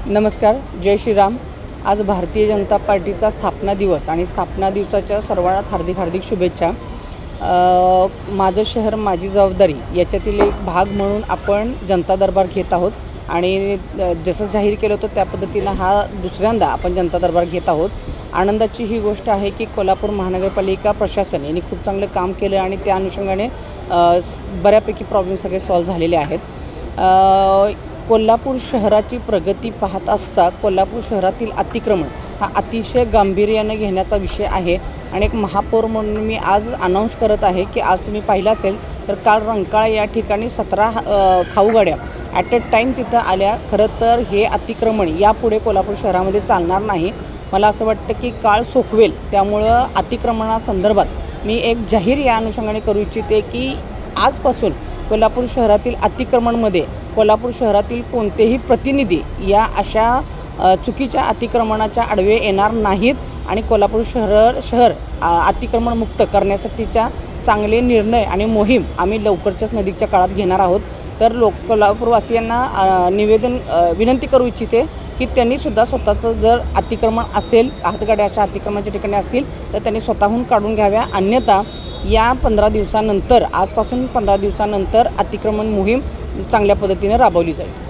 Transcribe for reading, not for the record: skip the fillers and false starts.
नमस्कार, जय श्रीराम। आज भारतीय जनता पार्टीचा स्थापना दिवस आणि स्थापना दिवसाच्या सर्वांना हार्दिक हार्दिक शुभेच्छा। माझं शहर माझी जबाबदारी याच्यातील एक भाग म्हणून आपण जनता दरबार घेत आहोत आणि जसं जाहीर केलं होतं त्या पद्धतीनं हा दुसऱ्यांदा आपण जनता दरबार घेत आहोत। आनंदाची ही गोष्ट आहे की कोल्हापूर महानगरपालिका प्रशासन यांनी खूप चांगलं काम केलं आणि त्या अनुषंगाने बऱ्यापैकी प्रॉब्लेम सगळे सॉल्व्ह झालेले आहेत। कोल्हापूर शहराची प्रगती पाहत असता कोल्हापूर शहरातील अतिक्रमण हा अतिशय गांभीर्याने घेण्याचा विषय आहे आणि एक महापौर म्हणून मी आज अनाऊन्स करत आहे की आज तुम्ही पाहिलं असेल तर काल रंकाळा या ठिकाणी 17 खाऊ गाड्या ॲट अ टाईम तिथं आल्या। खरं तर हे अतिक्रमण यापुढे कोल्हापूर शहरामध्ये चालणार नाही। मला असं वाटतं की काळ सोकवेल, त्यामुळं अतिक्रमणासंदर्भात मी एक जाहीर या अनुषंगाने करू इच्छिते की आजपासून कोल्हापूर शहरातील अतिक्रमणमध्ये कोल्हापूर शहरातील कोणतेही प्रतिनिधी या अशा चुकीच्या अतिक्रमणाच्या आडवे येणार नाहीत आणि कोल्हापूर शहर अतिक्रमणमुक्त करण्यासाठीच्या चांगले निर्णय आणि मोहीम आम्ही लवकरच्याच नजीकच्या काळात घेणार आहोत। तर कोल्हापूरवासियांना विनंती करू इच्छिते की त्यांनीसुद्धा स्वतःचं जर अतिक्रमण असेल, हातगाड्या अशा अतिक्रमणाच्या ठिकाणी असतील तर त्यांनी स्वतःहून काढून घ्याव्या, अन्यथा या 15 दिवसानंतर आजपासून 15 दिवसानंतर अतिक्रमण मोहीम चांगल्या पद्धतीने राबवली जाईल।